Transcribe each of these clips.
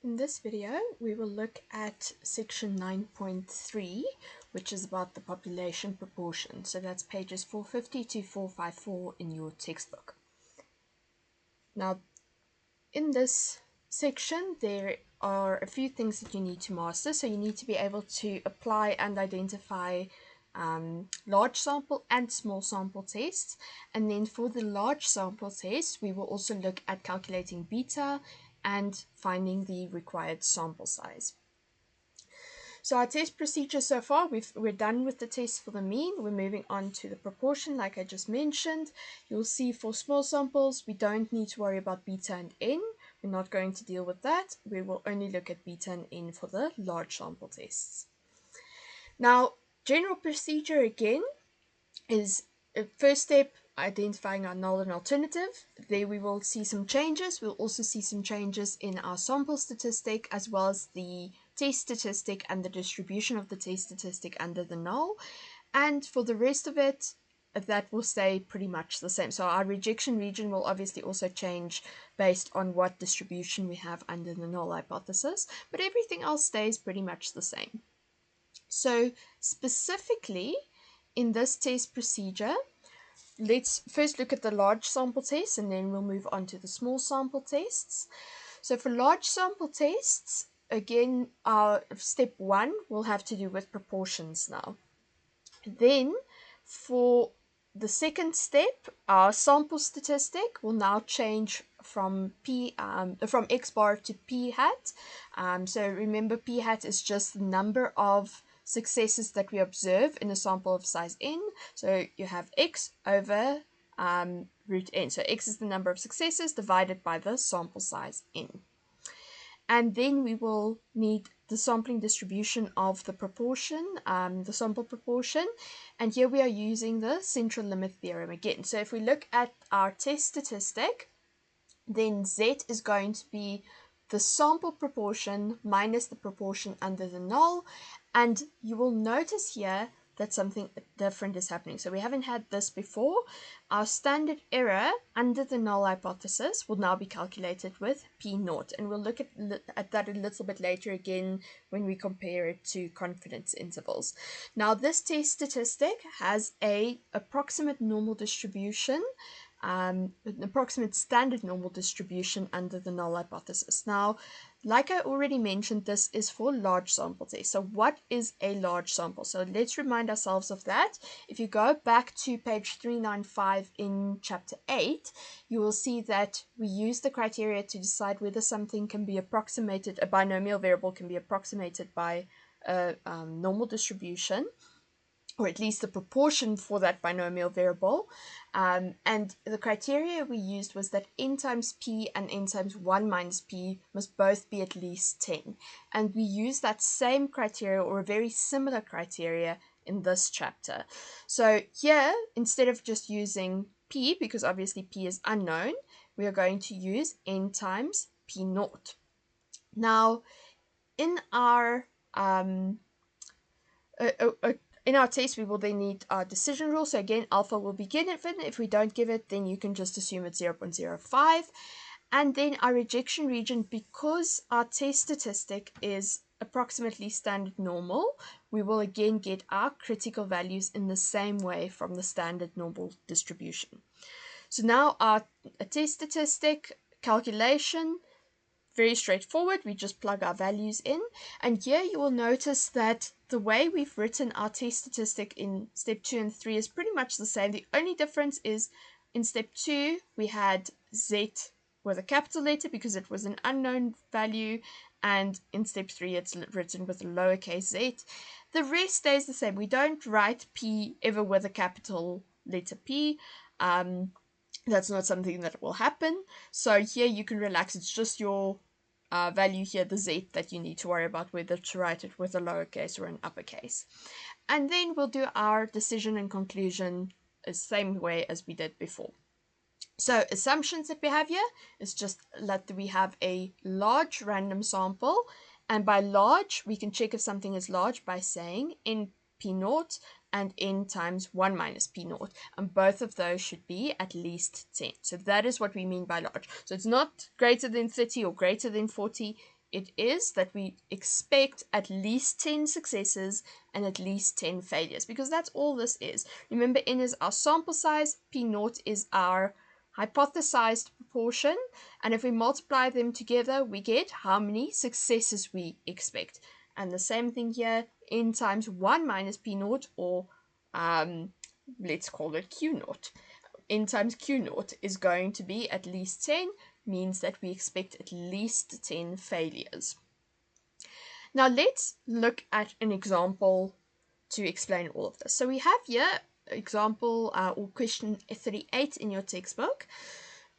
In this video, we will look at section 9.3, which is about the population proportion. So that's pages 450 to 454 in your textbook. Now, in this section, there are a few things that you need to master. So you need to be able to apply and identify large sample and small sample tests. And then for the large sample test, we will also look at calculating beta and finding the required sample size. So our test procedure so far, we're done with the test for the mean. We're moving on to the proportion, like I just mentioned. You'll see for small samples, we don't need to worry about beta and n. We're not going to deal with that. We will only look at beta and n for the large sample tests. Now, general procedure again is first step, identifying our null and alternative. There we will see some changes. We'll also see some changes in our sample statistic as well as the test statistic and the distribution of the test statistic under the null. And for the rest of it, that will stay pretty much the same. So our rejection region will obviously also change based on what distribution we have under the null hypothesis, but everything else stays pretty much the same. So specifically in this test procedure, let's first look at the large sample tests and then we'll move on to the small sample tests. So for large sample tests, again, our step one will have to do with proportions now. Then for the second step, our sample statistic will now change from x bar to p hat. So remember, p hat is just the number of successes that we observe in a sample of size n. So you have x over root n. So x is the number of successes divided by the sample size n. And then we will need the sampling distribution of the proportion, the sample proportion. And here we are using the central limit theorem again. So if we look at our test statistic, then Z is going to be the sample proportion minus the proportion under the null. And you will notice here that something different is happening. So we haven't had this before. Our standard error under the null hypothesis will now be calculated with P0. And we'll look at that a little bit later again when we compare it to confidence intervals. Now this test statistic has an approximate normal distribution, an approximate standard normal distribution under the null hypothesis. Now, like I already mentioned, this is for large sample tests. So what is a large sample? So let's remind ourselves of that. If you go back to page 395 in chapter 8, you will see that we use the criteria to decide whether something can be approximated, a binomial variable can be approximated by a normal distribution, or at least the proportion for that binomial variable. And the criteria we used was that n times p and n times 1 minus p must both be at least 10. And we use that same criteria, or a very similar criteria, in this chapter. So here, instead of just using p, because obviously p is unknown, we are going to use n times p0. Now, in our in our test, we will then need our decision rule. So again, alpha will be given. If we don't give it, then you can just assume it's 0.05. And then our rejection region, because our test statistic is approximately standard normal, we will again get our critical values in the same way from the standard normal distribution. So now our test statistic calculation, very straightforward. We just plug our values in. And here you will notice that the way we've written our test statistic in step 2 and 3 is pretty much the same. The only difference is in step 2, we had Z with a capital letter because it was an unknown value. And in step 3, it's written with a lowercase z. The rest stays the same. We don't write P ever with a capital letter P. That's not something that will happen. So here you can relax. It's just your value here, the Z, that you need to worry about whether to write it with a lowercase or an uppercase. And then we'll do our decision and conclusion the same way as we did before. So assumptions that we have here is just that we have a large random sample. And by large, we can check if something is large by saying n p0 and n times 1 minus p0. And both of those should be at least 10. So that is what we mean by large. So it's not greater than 30 or greater than 40. it is that we expect at least 10 successes and at least 10 failures, because that's all this is. Remember, n is our sample size, p naught is our hypothesized proportion, and if we multiply them together, we get how many successes we expect. And the same thing here, n times 1 minus p naught, or let's call it q naught. N times q naught is going to be at least 10, means that we expect at least 10 failures. Now let's look at an example to explain all of this. So we have here example or question 38 in your textbook.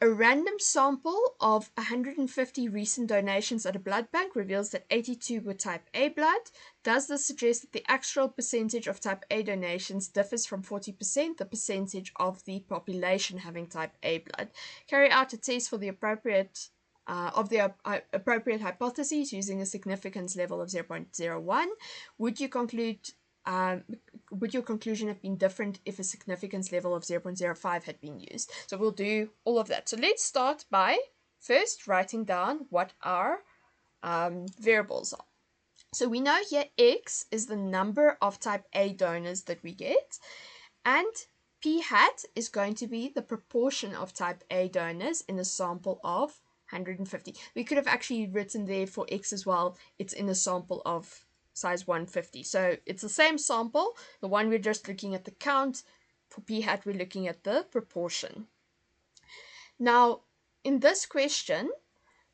A random sample of 150 recent donations at a blood bank reveals that 82 were type A blood. Does this suggest that the actual percentage of type A donations differs from 40%, the percentage of the population having type A blood? Carry out a test for the appropriate hypotheses using a significance level of 0.01. Would your conclusion have been different if a significance level of 0.05 had been used? So we'll do all of that. So let's start by first writing down what our variables are. So we know here x is the number of type A donors that we get, and p hat is going to be the proportion of type A donors in a sample of 150. We could have actually written there for x as well, it's in a sample of size 150. So it's the same sample. The one we're just looking at the count. For p hat, we're looking at the proportion. Now, in this question,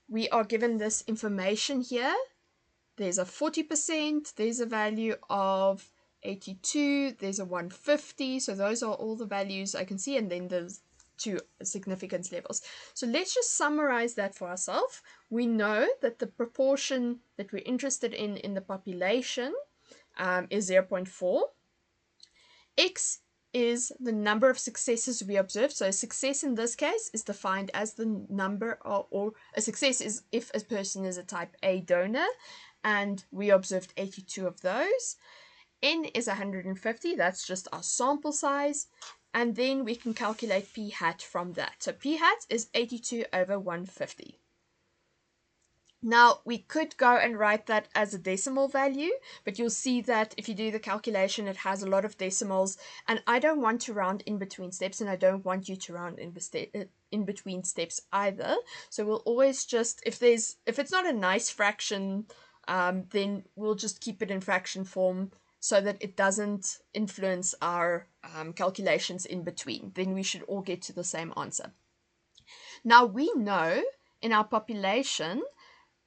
we are given this information here. There's a 40%, there's a value of 82, there's a 150. So those are all the values I can see, and then there's two significance levels. So let's just summarize that for ourselves. We know that the proportion that we're interested in the population is 0.4. X is the number of successes we observed. So success in this case is defined as the number or a success is if a person is a type A donor, and we observed 82 of those. N is 150, that's just our sample size. And then we can calculate p hat from that. So p hat is 82 over 150. Now, we could go and write that as a decimal value, but you'll see that if you do the calculation, it has a lot of decimals, and I don't want to round in between steps, and I don't want you to round in between steps either. So we'll always just, if it's not a nice fraction, then we'll just keep it in fraction form, so that it doesn't influence our calculations in between. Then we should all get to the same answer. Now we know in our population,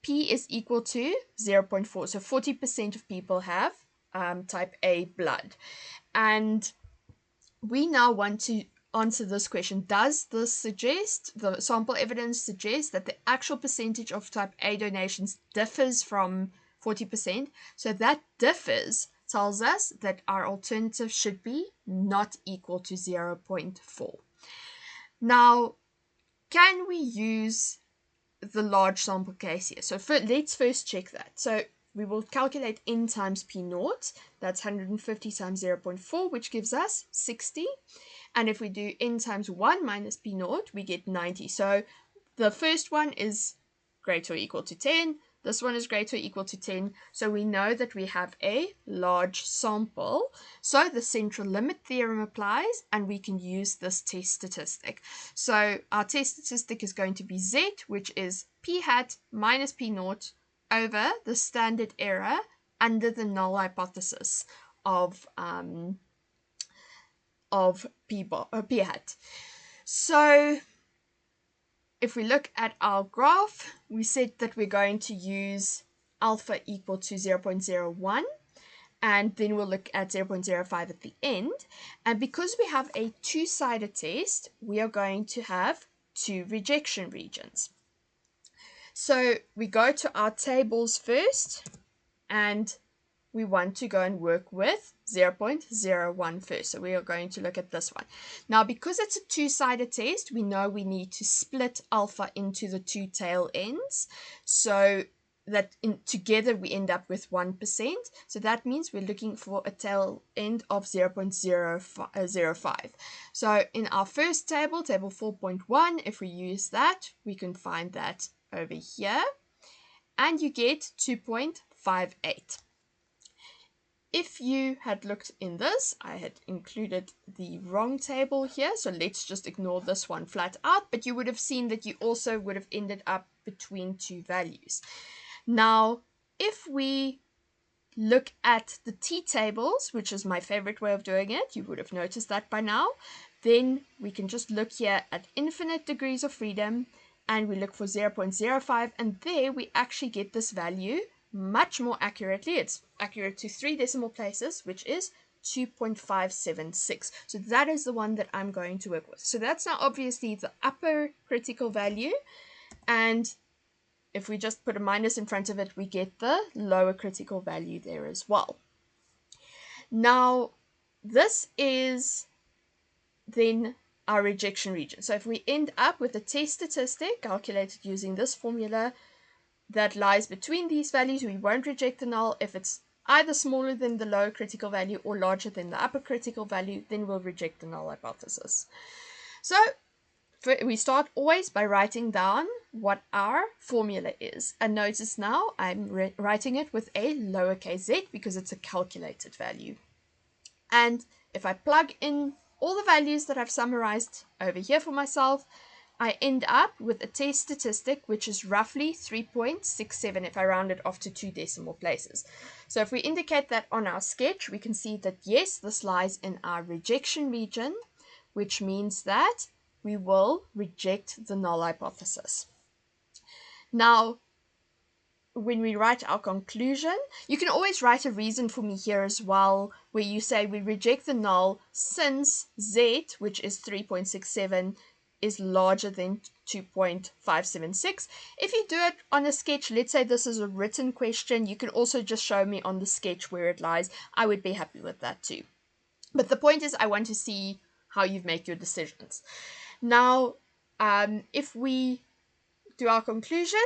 P is equal to 0.4. So 40% of people have type A blood. And we now want to answer this question. Does this suggest, the sample evidence suggests that the actual percentage of type A donations differs from 40%? So that differs tells us that our alternative should be not equal to 0.4. Now, can we use the large sample case here? So let's first check that. So we will calculate n times p naught. That's 150 times 0.4, which gives us 60. And if we do n times 1 minus p naught, we get 90. So the first one is greater or equal to 10. This one is greater or equal to 10. So we know that we have a large sample. So the central limit theorem applies, and we can use this test statistic. So our test statistic is going to be z, which is p hat minus p naught over the standard error under the null hypothesis of p hat. So if we look at our graph, we said that we're going to use alpha equal to 0.01, and then we'll look at 0.05 at the end. And because we have a two-sided test, we are going to have two rejection regions. So we go to our tables first, and we want to go and work with 0.01 first. So we are going to look at this one. Now, because it's a two-sided test, we know we need to split alpha into the two tail ends, so that together we end up with 1%. So that means we're looking for a tail end of 0.05. So in our first table, table 4.1, if we use that, we can find that over here. and you get 2.58. If you had looked in this, I had included the wrong table here, so let's just ignore this one flat out, but you would have seen that you also would have ended up between two values. Now, if we look at the t-tables, which is my favorite way of doing it, you would have noticed that by now, then we can just look here at infinite degrees of freedom, and we look for 0.05, and there we actually get this value much more accurately. It's accurate to 3 decimal places, which is 2.576. So that is the one that I'm going to work with. So that's now obviously the upper critical value, and if we just put a minus in front of it, we get the lower critical value there as well. Now, this is then our rejection region. So if we end up with a test statistic calculated using this formula that lies between these values, we won't reject the null. If it's either smaller than the lower critical value or larger than the upper critical value, then we'll reject the null hypothesis. So we start always by writing down what our formula is. And notice now I'm writing it with a lowercase z because it's a calculated value. And if I plug in all the values that I've summarized over here for myself, I end up with a test statistic, which is roughly 3.67 if I round it off to 2 decimal places. So if we indicate that on our sketch, we can see that yes, this lies in our rejection region, which means that we will reject the null hypothesis. Now, when we write our conclusion, you can always write a reason for me here as well, where you say we reject the null since z, which is 3.67, is larger than 2.576. If you do it on a sketch, let's say this is a written question, you can also just show me on the sketch where it lies. I would be happy with that too. But the point is, I want to see how you make your decisions. Now, if we do our conclusion,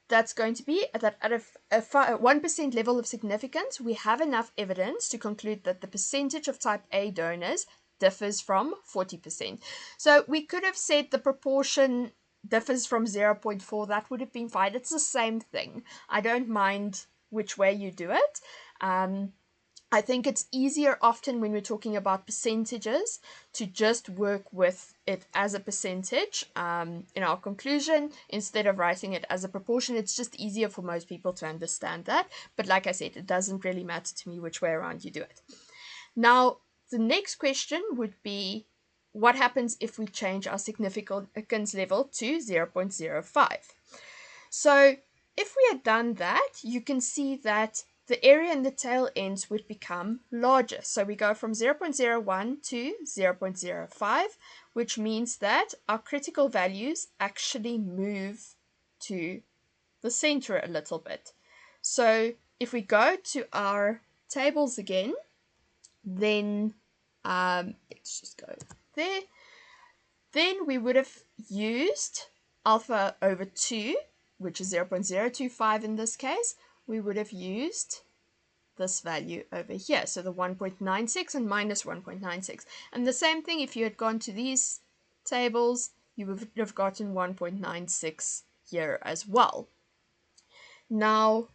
that's going to be that at a 1% level of significance, we have enough evidence to conclude that the percentage of type A donors differs from 40%. So we could have said the proportion differs from 0.4. That would have been fine. It's the same thing. I don't mind which way you do it. I think it's easier often when we're talking about percentages to just work with it as a percentage in our conclusion instead of writing it as a proportion. It's just easier for most people to understand that. But like I said, it doesn't really matter to me which way around you do it. Now, the next question would be, what happens if we change our significance level to 0.05? So if we had done that, you can see that the area in the tail ends would become larger. So we go from 0.01 to 0.05, which means that our critical values actually move to the center a little bit. So if we go to our tables again, then let's just go there. Then we would have used alpha over 2, which is 0.025 in this case. We would have used this value over here, so the 1.96 and minus 1.96. And the same thing, if you had gone to these tables, you would have gotten 1.96 here as well. Now,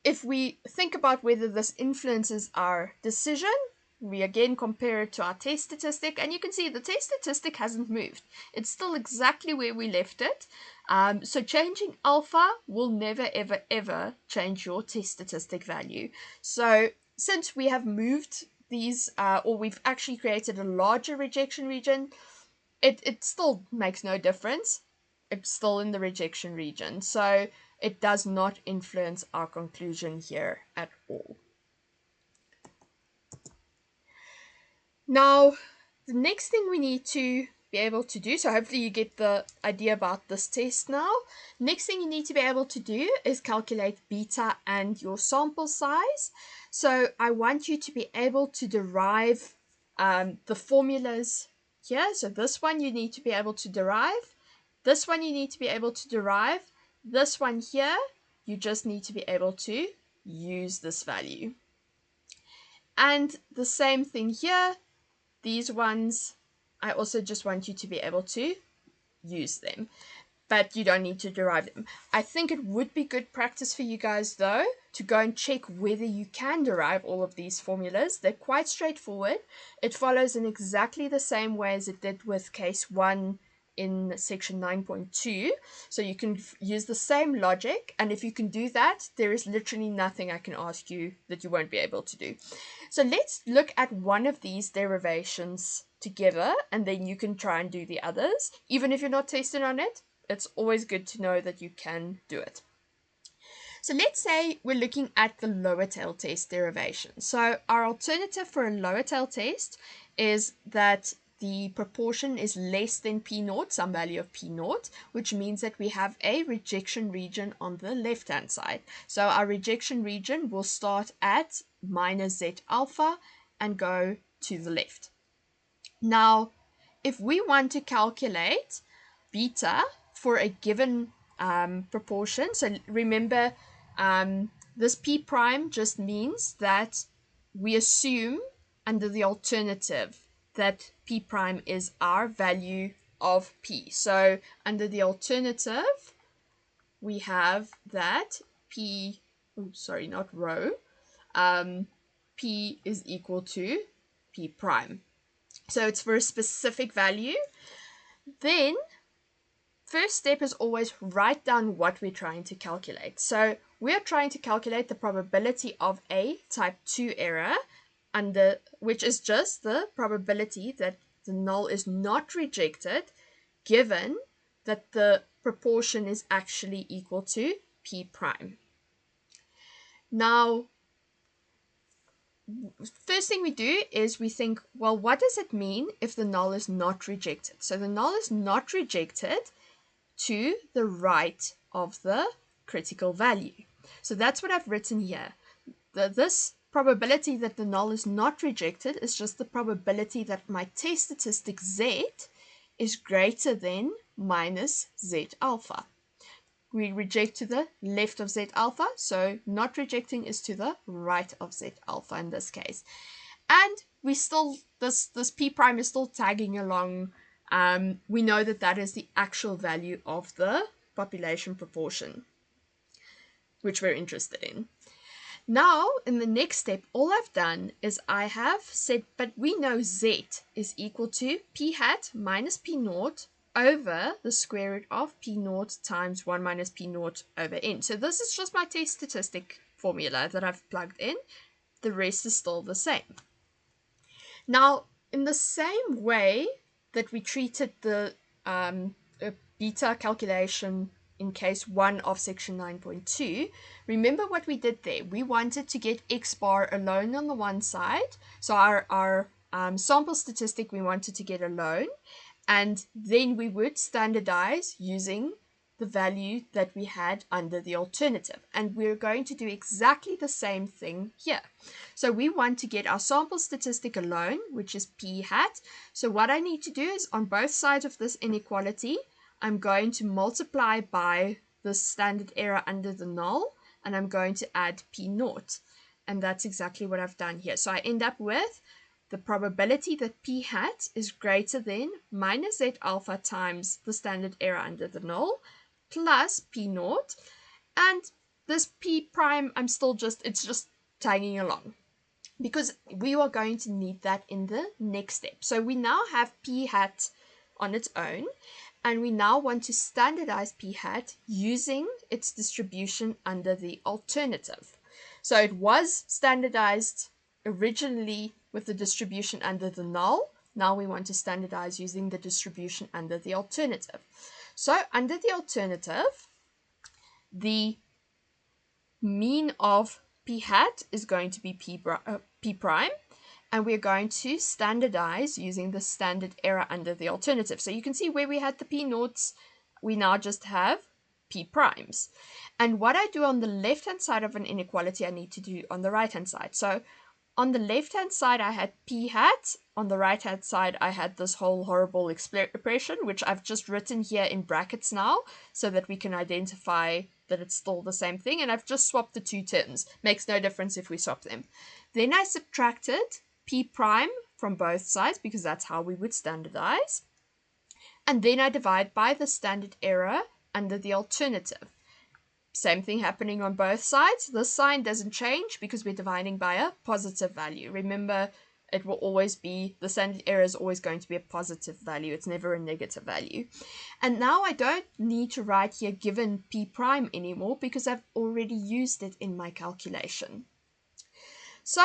if we think about whether this influences our decision, we again compare it to our test statistic, and you can see the test statistic hasn't moved. It's still exactly where we left it. So changing alpha will never, ever, ever change your test statistic value. So since we have moved these, or we've actually created a larger rejection region, it still makes no difference. It's still in the rejection region. So it does not influence our conclusion here at all. Now, the next thing we need to be able to do, so hopefully you get the idea about this test now. Next thing you need to be able to do is calculate beta and your sample size. So I want you to be able to derive the formulas here. So this one you need to be able to derive. This one you need to be able to derive. This one here, you just need to be able to use this value. And the same thing here. These ones, I also just want you to be able to use them. but you don't need to derive them. I think it would be good practice for you guys, though, to go and check whether you can derive all of these formulas. They're quite straightforward. It follows in exactly the same way as it did with case 1 in section 9.2. So you can use the same logic, and if you can do that, there is literally nothing I can ask you that you won't be able to do. So let's look at one of these derivations together, and then you can try and do the others. Even if you're not tested on it, it's always good to know that you can do it. So let's say we're looking at the lower tail test derivation. So our alternative for a lower tail test is that the proportion is less than P naught, some value of P naught, which means that we have a rejection region on the left-hand side. So our rejection region will start at minus Z alpha and go to the left. Now, if we want to calculate beta for a given proportion, so remember this P prime just means that we assume under the alternative that P prime is our value of P. So under the alternative, we have that P, not rho, P is equal to P prime. So it's for a specific value. Then first step is always write down what we're trying to calculate. So we're trying to calculate the probability of a type 2 error, which is just the probability that the null is not rejected, given that the proportion is actually equal to P prime. Now, first thing we do is we think, well, what does it mean if the null is not rejected? So the null is not rejected to the right of the critical value. So that's what I've written here. This probability that the null is not rejected is just the probability that my test statistic Z is greater than minus Z alpha. We reject to the left of Z alpha, so not rejecting is to the right of Z alpha in this case. And we still, this P prime is still tagging along. We know that that is the actual value of the population proportion, which we're interested in. Now, in the next step, all I've done is I have said, but we know Z is equal to P hat minus P naught over the square root of P naught times 1 minus P naught over N. So this is just my test statistic formula that I've plugged in. The rest is still the same. Now, in the same way that we treated the beta calculation in case 1 of section 9.2, remember what we did there. We wanted to get X bar alone on the one side. So our sample statistic we wanted to get alone. And then we would standardize using the value that we had under the alternative. And we're going to do exactly the same thing here. So we want to get our sample statistic alone, which is P hat. So what I need to do is on both sides of this inequality, I'm going to multiply by the standard error under the null, and I'm going to add P naught. And that's exactly what I've done here. So I end up with the probability that P hat is greater than minus Z alpha times the standard error under the null plus P naught. And this P prime, it's just tagging along because we are going to need that in the next step. So we now have P hat on its own, and we now want to standardize P hat using its distribution under the alternative. So it was standardized originally with the distribution under the null. Now we want to standardize using the distribution under the alternative. So under the alternative, the mean of P hat is going to be P prime, and we're going to standardize using the standard error under the alternative. So you can see where we had the P naughts, we now just have P primes. And what I do on the left-hand side of an inequality, I need to do on the right-hand side. So on the left-hand side, I had P hat. On the right-hand side, I had this whole horrible expression, which I've just written here in brackets now, so that we can identify that it's still the same thing. And I've just swapped the two terms. Makes no difference if we swap them. Then I subtracted P prime from both sides, because that's how we would standardize. And then I divide by the standard error under the alternative. Same thing happening on both sides. This sign doesn't change because we're dividing by a positive value. Remember, it will always be, the standard error is always going to be a positive value. It's never a negative value. And now I don't need to write here given p prime anymore because I've already used it in my calculation. So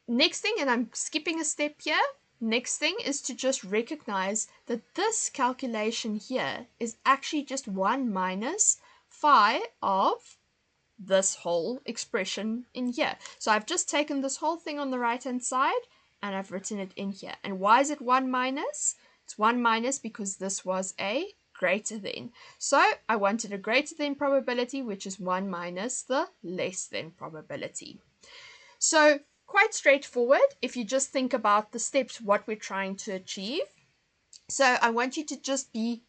next thing, and I'm skipping a step here, next thing is to just recognize that this calculation here is actually just 1 minus phi of this whole expression in here. So I've just taken this whole thing on the right hand side and I've written it in here. And why is it 1 minus? It's 1 minus because this was a greater than. So I wanted a greater than probability, which is 1 minus the less than probability. So quite straightforward if you just think about the steps, what we're trying to achieve. So I want you to just be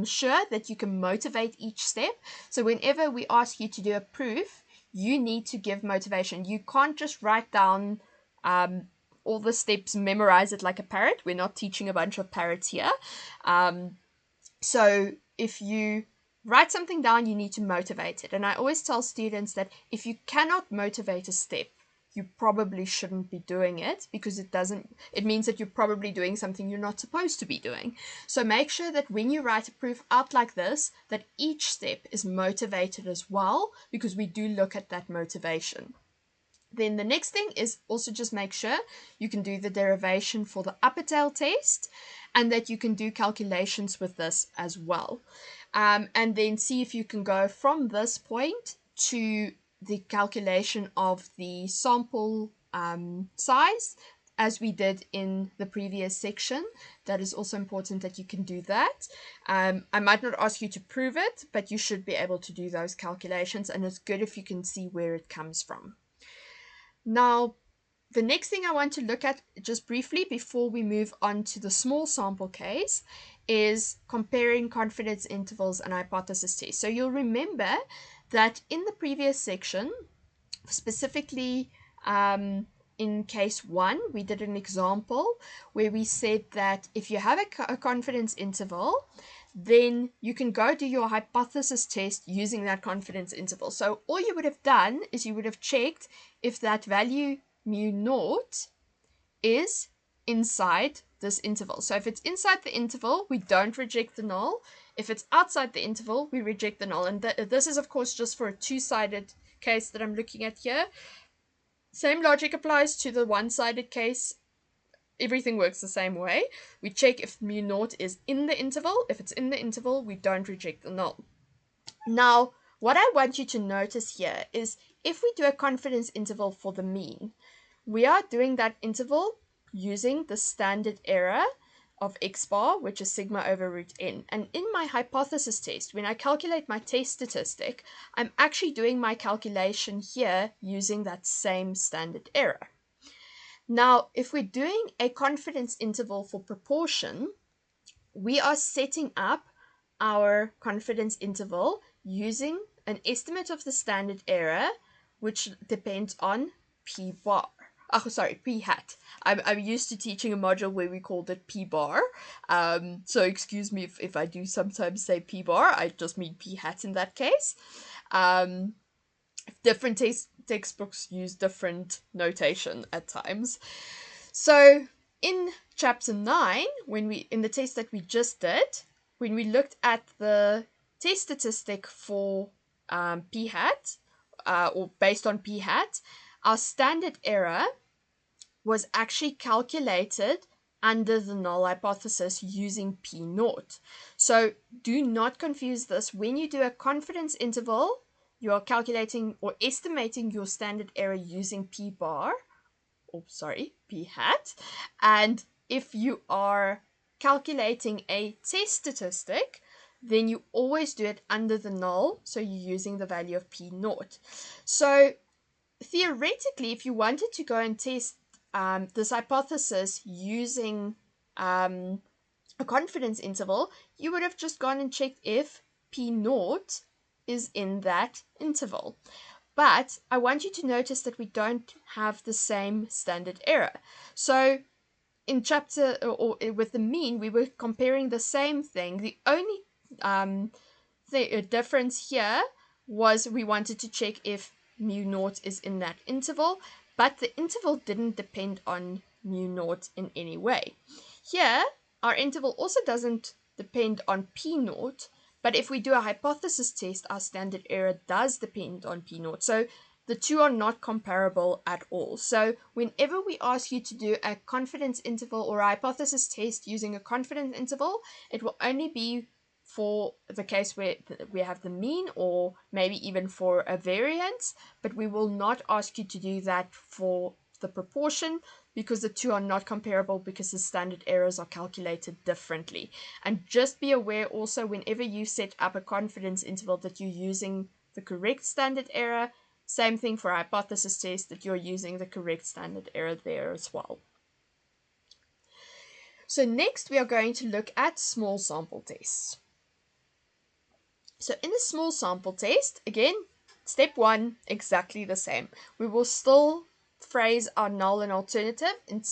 sure that you can motivate each step. So whenever we ask you to do a proof, you need to give motivation. You can't just write down all the steps, memorize it like a parrot. We're not teaching a bunch of parrots here. So if you write something down, you need to motivate it. And I always tell students that if you cannot motivate a step, you probably shouldn't be doing it because it means that you're probably doing something you're not supposed to be doing. So make sure that when you write a proof out like this, that each step is motivated as well, because we do look at that motivation. Then the next thing is also just make sure you can do the derivation for the upper tail test and that you can do calculations with this as well. And then see if you can go from this point to the calculation of the sample size as we did in the previous section. That is also important that you can do that. I might not ask you to prove it, but you should be able to do those calculations, and it's good if you can see where it comes from. Now, the next thing I want to look at just briefly before we move on to the small sample case is comparing confidence intervals and hypothesis tests. So you'll remember that in the previous section, specifically in case 1, we did an example where we said that if you have a confidence interval, then you can go do your hypothesis test using that confidence interval. So all you would have done is you would have checked if that value mu naught is inside this interval. So if it's inside the interval, we don't reject the null. If it's outside the interval, we reject the null. And this is, of course, just for a two-sided case that I'm looking at here. Same logic applies to the one-sided case. Everything works the same way. We check if mu naught is in the interval. If it's in the interval, we don't reject the null. Now, what I want you to notice here is if we do a confidence interval for the mean, we are doing that interval using the standard error of x bar, which is sigma over root n. And in my hypothesis test, when I calculate my test statistic, I'm actually doing my calculation here using that same standard error. Now, if we're doing a confidence interval for proportion, we are setting up our confidence interval using an estimate of the standard error, which depends on p bar. Oh, sorry, p hat. I'm used to teaching a module where we called it p bar. So excuse me if I do sometimes say p bar. I just mean p hat in that case. Different textbooks use different notation at times. So in chapter 9, in the test that we just did, when we looked at the test statistic for p hat, or based on p hat, our standard error was actually calculated under the null hypothesis using p naught. So do not confuse this. When you do a confidence interval, you are calculating or estimating your standard error using p hat. And if you are calculating a test statistic, then you always do it under the null, so you're using the value of p naught. So theoretically, if you wanted to go and test this hypothesis using a confidence interval, you would have just gone and checked if p naught is in that interval. But I want you to notice that we don't have the same standard error. So in chapter, or with the mean, we were comparing the same thing. The only difference here was we wanted to check if mu naught is in that interval, but the interval didn't depend on mu naught in any way. Here, our interval also doesn't depend on p naught, but if we do a hypothesis test, our standard error does depend on p naught. So the two are not comparable at all. So whenever we ask you to do a confidence interval or a hypothesis test using a confidence interval, it will only be for the case where we have the mean, or maybe even for a variance, but we will not ask you to do that for the proportion, because the two are not comparable, because the standard errors are calculated differently. And just be aware also, whenever you set up a confidence interval, that you're using the correct standard error. Same thing for a hypothesis test, that you're using the correct standard error there as well. So next we are going to look at small sample tests. So in the small sample test, again, step one, exactly the same. We will still phrase our null and alternative in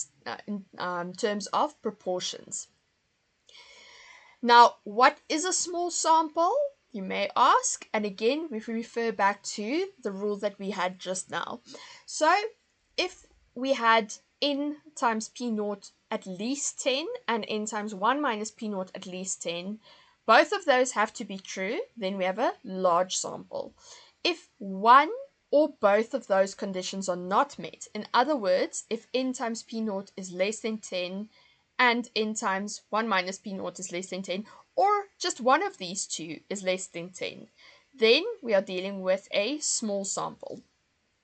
terms of proportions. Now, what is a small sample, you may ask? And again, we refer back to the rule that we had just now. So if we had n times p naught at least 10 and n times 1 minus p naught at least 10, both of those have to be true, then we have a large sample. If one or both of those conditions are not met, in other words, if n times p naught is less than 10 and n times 1 minus p naught is less than 10, or just one of these two is less than 10, then we are dealing with a small sample.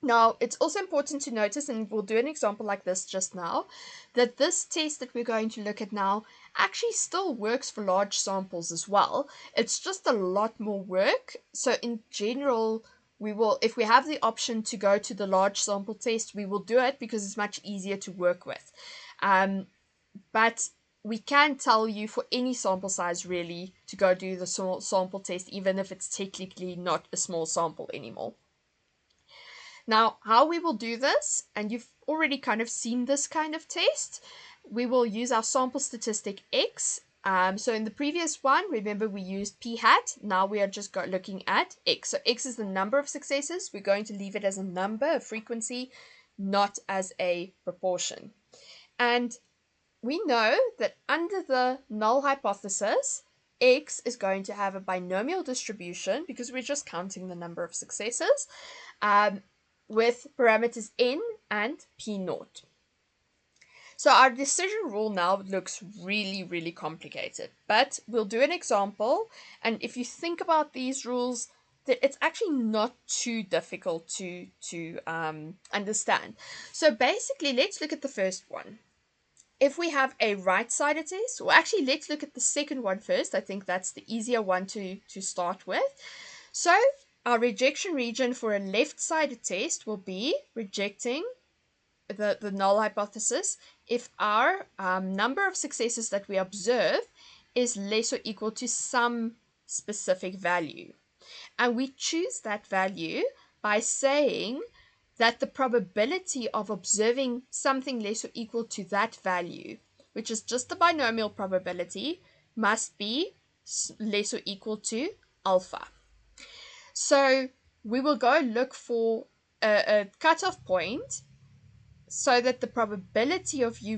Now, it's also important to notice, and we'll do an example like this just now, that this test that we're going to look at now actually still works for large samples as well. It's just a lot more work. So in general, we will, if we have the option to go to the large sample test, we will do it because it's much easier to work with. But we can tell you for any sample size really to go do the small sample test, even if it's technically not a small sample anymore. Now, how we will do this, and you've already kind of seen this kind of test, we will use our sample statistic x. So in the previous one, remember we used p hat. Now we are just looking at x. So x is the number of successes. We're going to leave it as a number, a frequency, not as a proportion. And we know that under the null hypothesis, x is going to have a binomial distribution because we're just counting the number of successes, with parameters n and p naught. So our decision rule now looks really, really complicated, but we'll do an example. And if you think about these rules, it's actually not too difficult to understand. So basically, let's look at the first one. If we have a right-sided test, or actually let's look at the second one first. I think that's the easier one to start with. So our rejection region for a left-sided test will be rejecting the null hypothesis if our number of successes that we observe is less or equal to some specific value. And we choose that value by saying that the probability of observing something less or equal to that value, which is just the binomial probability, must be less or equal to alpha. So we will go look for a cutoff point so that the probability of you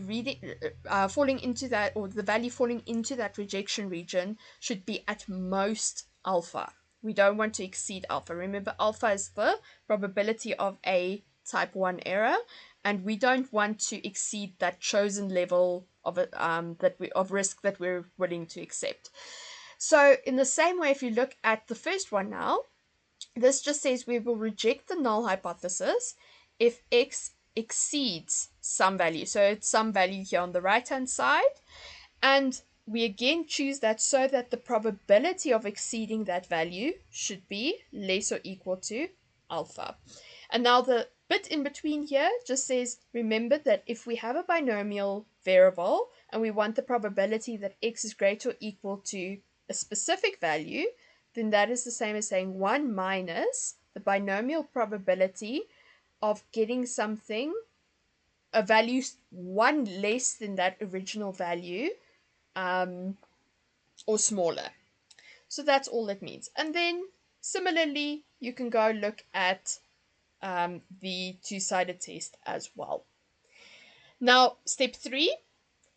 falling into that, or the value falling into that rejection region, should be at most alpha. We don't want to exceed alpha. Remember, alpha is the probability of a type 1 error, and we don't want to exceed that chosen level of risk that we're willing to accept. So in the same way, if you look at the first one now, this just says we will reject the null hypothesis if x exceeds some value. So it's some value here on the right-hand side. And we again choose that so that the probability of exceeding that value should be less or equal to alpha. And now the bit in between here just says, remember that if we have a binomial variable and we want the probability that x is greater or equal to a specific value, then that is the same as saying 1 minus the binomial probability of getting something, a value 1 less than that original value, or smaller. So that's all it means. And then similarly, you can go look at the two-sided test as well. Now, step 3,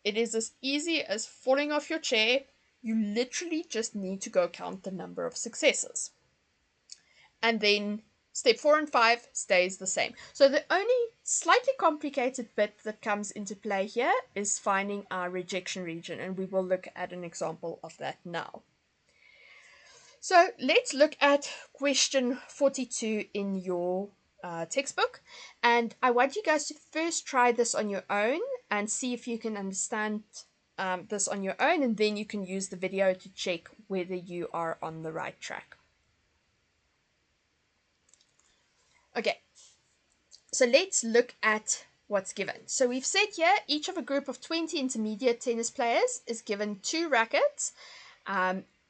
it is as easy as falling off your chair. You literally just need to go count the number of successes. And then step 4 and 5 stays the same. So the only slightly complicated bit that comes into play here is finding our rejection region, and we will look at an example of that now. So let's look at question 42 in your textbook, and I want you guys to first try this on your own and see if you can understand this on your own, and then you can use the video to check whether you are on the right track. Okay, so let's look at what's given. So we've said here each of a group of 20 intermediate tennis players is given 2 rackets,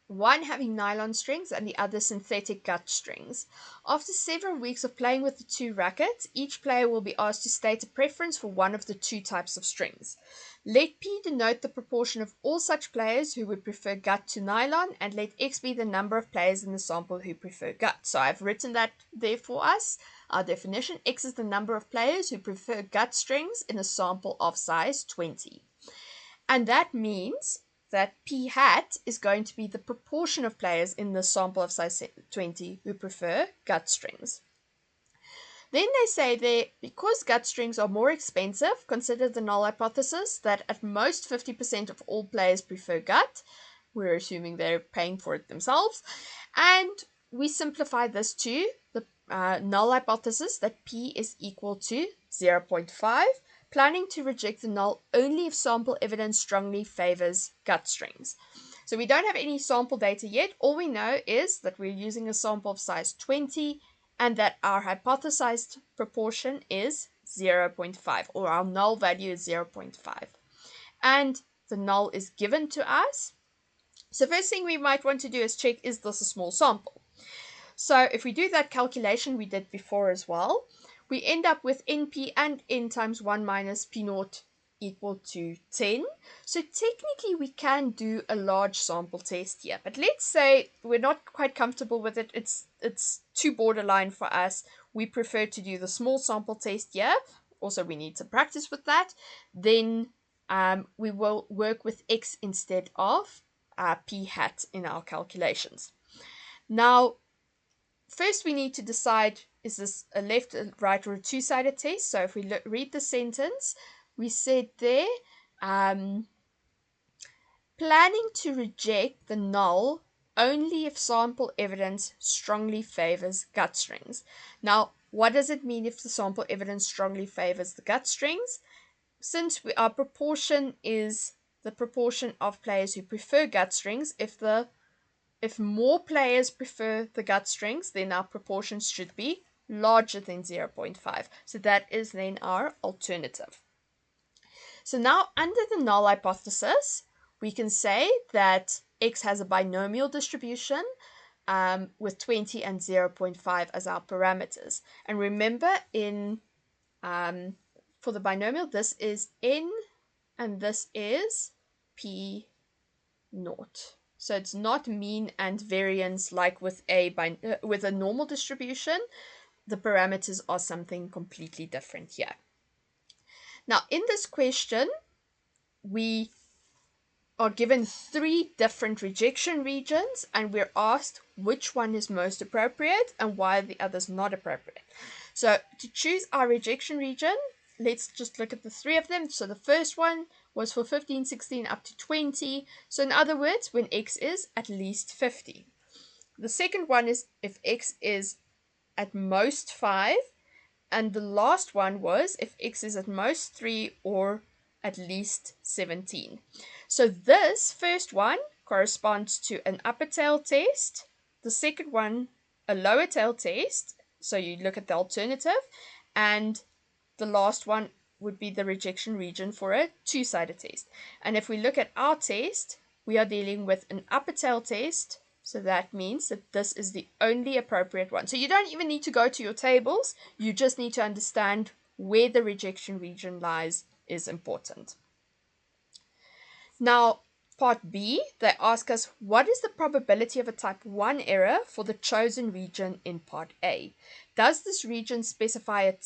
one having nylon strings and the other synthetic gut strings. After several weeks of playing with the 2 rackets, each player will be asked to state a preference for one of the 2 types of strings. Let P denote the proportion of all such players who would prefer gut to nylon, and let X be the number of players in the sample who prefer gut. So I've written that there for us. Our definition: X is the number of players who prefer gut strings in a sample of size 20. And that means that P hat is going to be the proportion of players in the sample of size 20 who prefer gut strings. Then they say there, because gut strings are more expensive, consider the null hypothesis that at most 50% of all players prefer gut. We're assuming they're paying for it themselves. And we simplify this to the null hypothesis that P is equal to 0.5, planning to reject the null only if sample evidence strongly favors gut strings. So we don't have any sample data yet. All we know is that we're using a sample of size 20 and that our hypothesized proportion is 0.5, or our null value is 0.5. And the null is given to us. So first thing we might want to do is check, is this a small sample? So if we do that calculation we did before as well, we end up with NP and N times 1 minus P naught equal to 10. So technically we can do a large sample test here, but let's say we're not quite comfortable with it. It's too borderline for us. We prefer to do the small sample test here. Also, we need to practice with that. Then we will work with X instead of P hat in our calculations. Now, first we need to decide, is this a left, a right, or a two-sided test? So if we read the sentence, we said there, planning to reject the null only if sample evidence strongly favors gut strings. Now, what does it mean if the sample evidence strongly favors the gut strings? Since our proportion is the proportion of players who prefer gut strings, if more players prefer the gut strings, then our proportions should be larger than 0.5. So that is then our alternative. So now under the null hypothesis, we can say that X has a binomial distribution with 20 and 0.5 as our parameters. And remember, for the binomial, this is N and this is P naught. So it's not mean and variance like with a normal distribution. The parameters are something completely different here. Now, in this question, we are given 3 different rejection regions, and we're asked which one is most appropriate and why the other's not appropriate. So to choose our rejection region, let's just look at the 3 of them. So the first one was for 15, 16 up to 20. So in other words, when X is at least 50. The second one is if X is at most 5. And the last one was if X is at most 3 or at least 17. So this first one corresponds to an upper tail test. The second one, a lower tail test. So you look at the alternative. And the last one would be the rejection region for a two-sided test. And if we look at our test, we are dealing with an upper tail test. So that means that this is the only appropriate one. So you don't even need to go to your tables. You just need to understand where the rejection region lies is important. Now, Part B, they ask us, what is the probability of a type 1 error for the chosen region in part A? Does this region specify a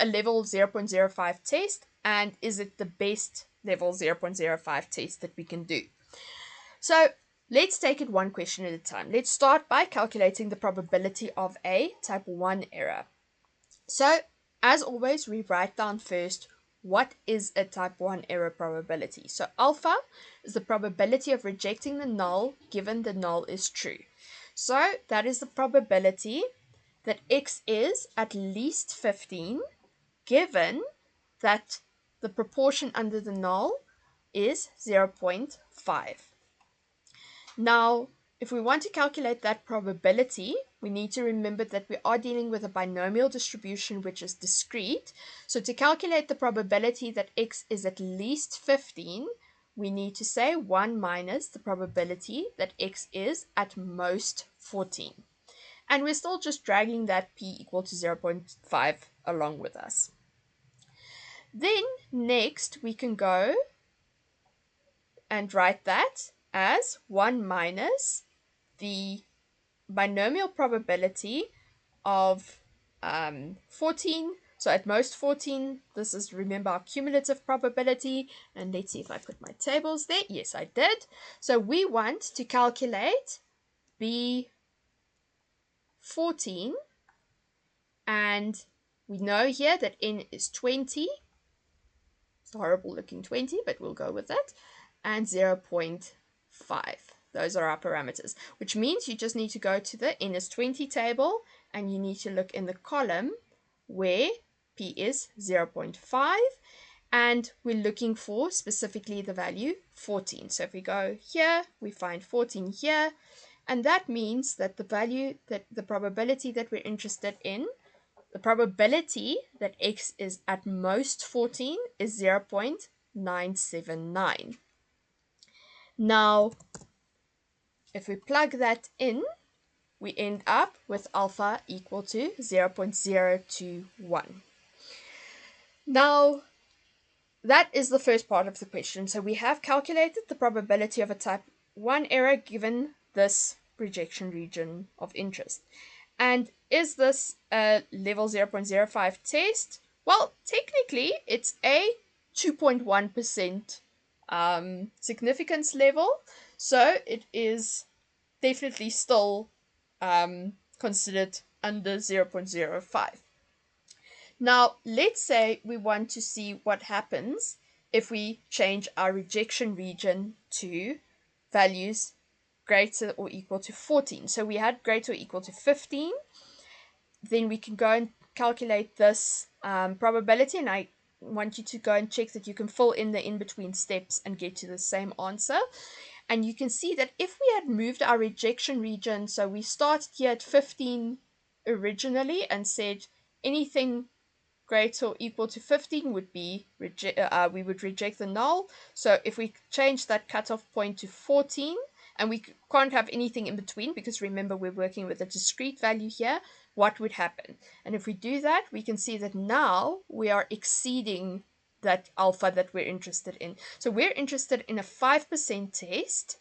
level 0.05 test, and is it the best level 0.05 test that we can do? So let's take it one question at a time. Let's start by calculating the probability of a type 1 error. So as always, we write down first what is a type 1 error probability. So alpha is the probability of rejecting the null given the null is true. So that is the probability that x is at least 15 given that the proportion under the null is 0.5. Now, if we want to calculate that probability, we need to remember that we are dealing with a binomial distribution which is discrete. So to calculate the probability that x is at least 15, we need to say 1 minus the probability that x is at most 14. And we're still just dragging that p equal to 0.5 along with us. Then next we can go and write that as 1 minus the binomial probability of 14. So at most 14, this is, remember, our cumulative probability. And let's see if I put my tables there. Yes, I did. So we want to calculate B14. And we know here that n is 20. It's a horrible looking 20, but we'll go with it. And 0.5. Those are our parameters, which means you just need to go to the n is 20 table and you need to look in the column where p is 0.5, and we're looking for specifically the value 14. So if we go here, we find 14 here, and that means that the value, that the probability that we're interested in, the probability that x is at most 14 is 0.979. Now, if we plug that in, we end up with alpha equal to 0.021. Now, that is the first part of the question. So we have calculated the probability of a type 1 error given this rejection region of interest. And is this a level 0.05 test? Well, technically, it's a 2.1% significance level. So it is definitely still considered under 0.05. Now, let's say we want to see what happens if we change our rejection region to values greater or equal to 14. So we had greater or equal to 15. Then we can go and calculate this probability, and I want you to go and check that you can fill in the in-between steps and get to the same answer. And you can see that if we had moved our rejection region, so we started here at 15 originally and said anything greater or equal to 15 would be we would reject the null. So if we change that cutoff point to 14, and we can't have anything in between because remember we're working with a discrete value here, what would happen? And if we do that, we can see that now we are exceeding that alpha that we're interested in. So we're interested in a 5% test,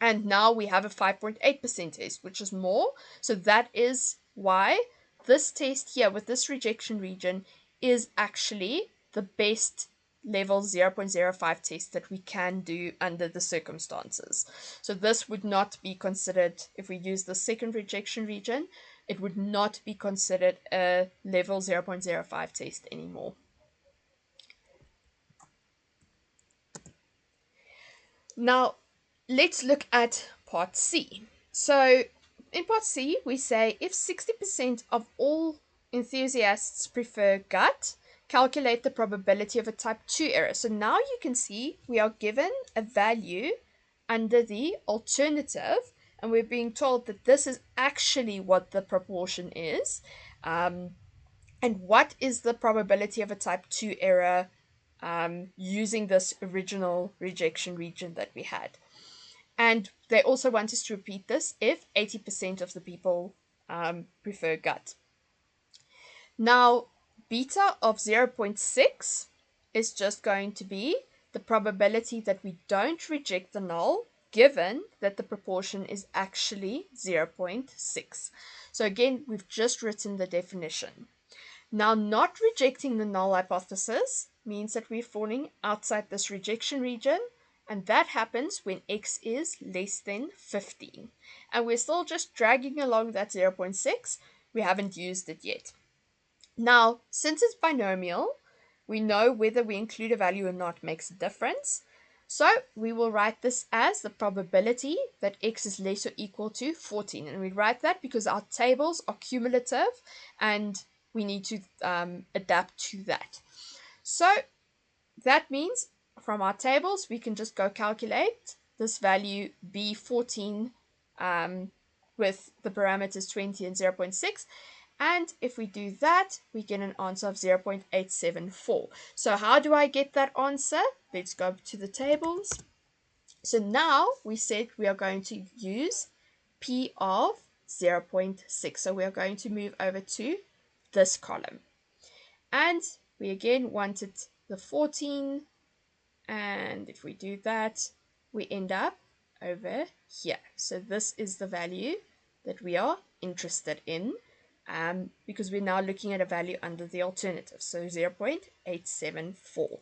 and now we have a 5.8% test, which is more. So that is why this test here with this rejection region is actually the best level 0.05 test that we can do under the circumstances. So this would not be considered, if we use the second rejection region, it would not be considered a level 0.05 test anymore. Now, let's look at part C. So in part C, we say if 60% of all enthusiasts prefer gut, calculate the probability of a type 2 error. So now you can see we are given a value under the alternative, and we're being told that this is actually what the proportion is. And what is the probability of a type 2 error using this original rejection region that we had. And they also want us to repeat this if 80% of the people prefer gut. Now, beta of 0.6 is just going to be the probability that we don't reject the null given that the proportion is actually 0.6. So again, we've just written the definition. Now, not rejecting the null hypothesis means that we're falling outside this rejection region, and that happens when x is less than 15. And we're still just dragging along that 0.6. We haven't used it yet. Now, since it's binomial, we know whether we include a value or not makes a difference. So we will write this as the probability that x is less or equal to 14. And we write that because our tables are cumulative and we need to adapt to that. So that means from our tables, we can just go calculate this value B14 with the parameters 20 and 0.6. And if we do that, we get an answer of 0.874. So how do I get that answer? Let's go to the tables. So now we said we are going to use P of 0.6. So we are going to move over to this column. And we again wanted the 14. And if we do that, we end up over here. So this is the value that we are interested in because we're now looking at a value under the alternative. So 0.874.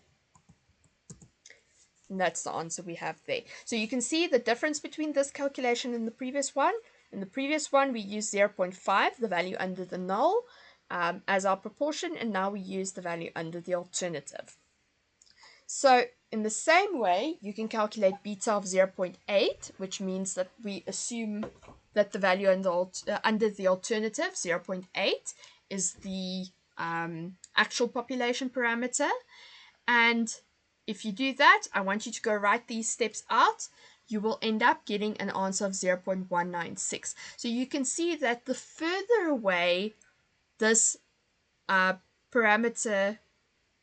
And that's the answer we have there. So you can see the difference between this calculation and the previous one. In the previous one, we used 0.5, the value under the null, as our proportion, and now we use the value under the alternative. So in the same way, you can calculate beta of 0.8, which means that we assume that the value under the alternative, 0.8, is the actual population parameter. And if you do that, I want you to go write these steps out. You will end up getting an answer of 0.196. So you can see that the further away this parameter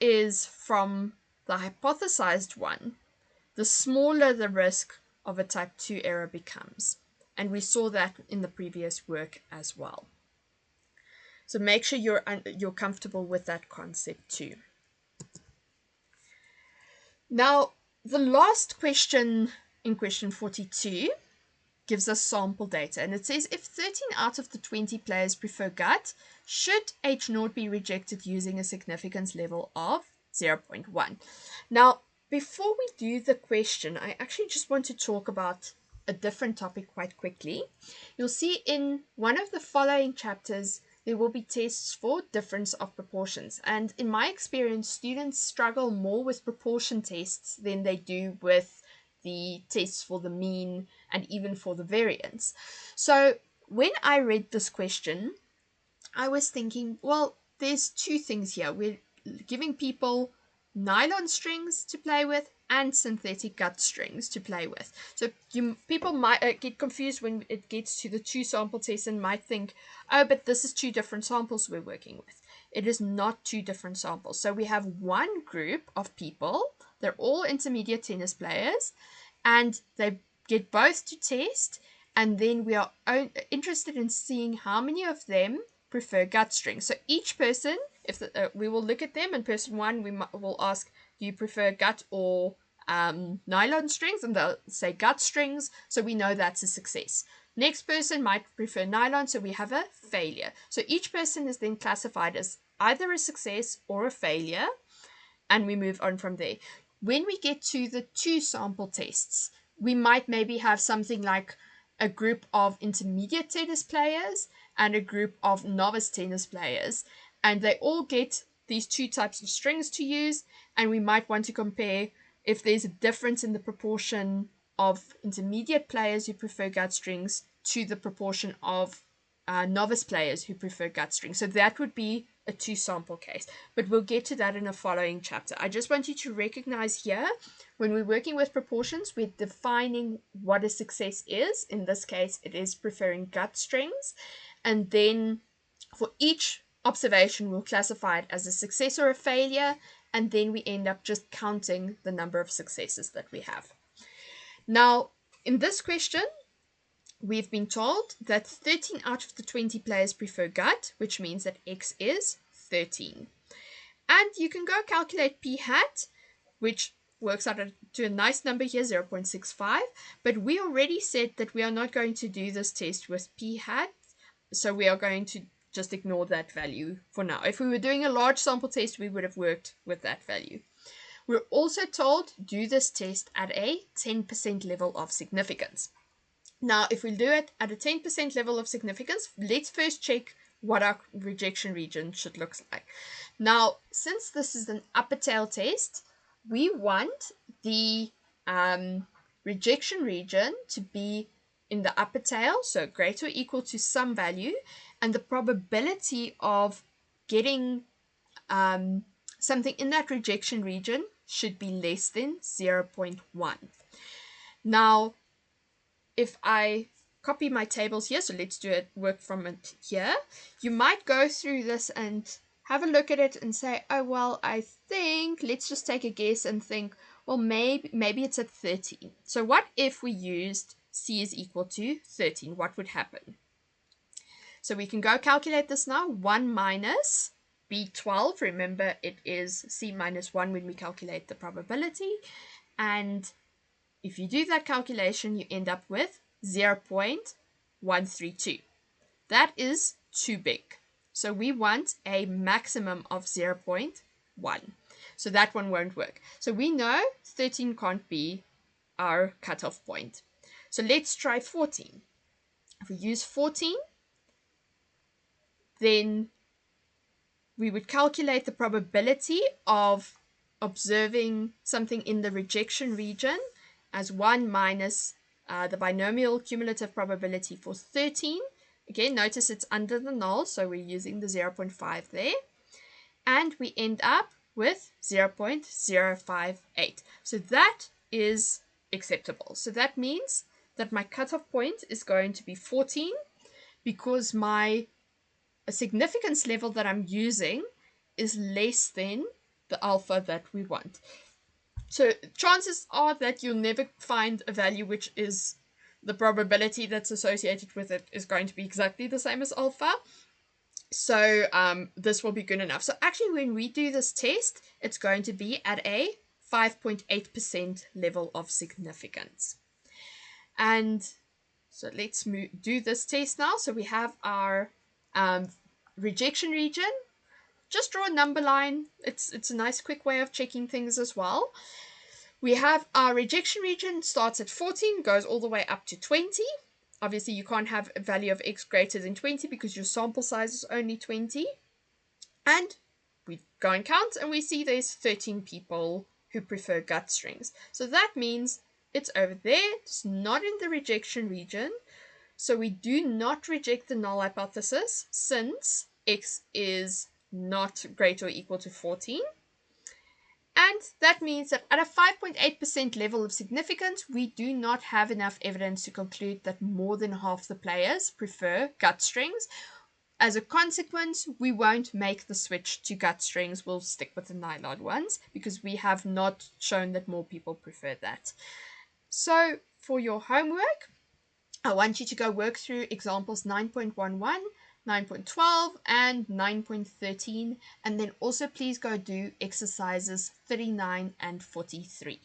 is from the hypothesized one, the smaller the risk of a type 2 error becomes. And we saw that in the previous work as well. So make sure you're comfortable with that concept too. Now, the last question in question 42 gives us sample data, and it says if 13 out of the 20 players prefer gut, should H0 be rejected using a significance level of 0.1? Now, before we do the question, I actually just want to talk about a different topic quite quickly. You'll see in one of the following chapters, there will be tests for difference of proportions. And in my experience, students struggle more with proportion tests than they do with the tests for the mean and even for the variance. So when I read this question, I was thinking, well, there's two things here. We're giving people nylon strings to play with and synthetic gut strings to play with. So people might get confused when it gets to the two sample test and might think, oh, but this is two different samples we're working with. It is not two different samples. So we have one group of people. They're all intermediate tennis players, and they get both to test, and then we are interested in seeing how many of them prefer gut strings. So each person, we will look at them, and person one, we will ask, do you prefer gut or nylon strings? And they'll say gut strings, so we know that's a success. Next person might prefer nylon, so we have a failure. So each person is then classified as either a success or a failure, and we move on from there. When we get to the two sample tests, we might maybe have something like a group of intermediate tennis players and a group of novice tennis players, and they all get these two types of strings to use, and we might want to compare if there's a difference in the proportion of intermediate players who prefer gut strings to the proportion of novice players who prefer gut strings. So that would be a two sample case, but we'll get to that in a following chapter. I just want you to recognize here, when we're working with proportions, we're defining what a success is. In this case, it is preferring gut strings, and then for each observation, we'll classify it as a success or a failure, and then we end up just counting the number of successes that we have. Now, in this question, we've been told that 13 out of the 20 players prefer gut, which means that x is 13. And you can go calculate p hat, which works out to a nice number here, 0.65, but we already said that we are not going to do this test with p hat, so we are going to just ignore that value for now. If we were doing a large sample test, we would have worked with that value. We're also told do this test at a 10% level of significance. Now, if we do it at a 10% level of significance, let's first check what our rejection region should look like. Now, since this is an upper tail test, we want the rejection region to be in the upper tail, so greater or equal to some value, and the probability of getting something in that rejection region should be less than 0.1. Now, if I copy my tables here, so let's do it, work from it here, you might go through this and have a look at it and say, oh, well, I think, let's just take a guess and think, well, maybe it's at 13. So what if we used C is equal to 13? What would happen? So we can go calculate this now. 1 minus B12. Remember, it is C minus 1 when we calculate the probability. And if you do that calculation, you end up with 0.132. That is too big. So we want a maximum of 0.1. So that one won't work. So we know 13 can't be our cutoff point. So let's try 14. If we use 14, then we would calculate the probability of observing something in the rejection region as 1 minus the binomial cumulative probability for 13. Again, notice it's under the null, so we're using the 0.5 there. And we end up with 0.058. So that is acceptable. So that means that my cutoff point is going to be 14 because my significance level that I'm using is less than the alpha that we want. So chances are that you'll never find a value which is the probability that's associated with it is going to be exactly the same as alpha. So this will be good enough. So actually when we do this test, it's going to be at a 5.8% level of significance. And so let's do this test now. So we have our rejection region. Just draw a number line. It's a nice quick way of checking things as well. We have our rejection region starts at 14, goes all the way up to 20. Obviously, you can't have a value of x greater than 20 because your sample size is only 20. And we go and count, and we see there's 13 people who prefer gut strings. So that means it's over there. It's not in the rejection region. So we do not reject the null hypothesis since x is not greater or equal to 14. And that means that at a 5.8% level of significance, we do not have enough evidence to conclude that more than half the players prefer gut strings. As a consequence, we won't make the switch to gut strings. We'll stick with the nylon ones because we have not shown that more people prefer that. So for your homework, I want you to go work through examples 9.11, 9.12 and 9.13, and then also please go do exercises 39 and 43.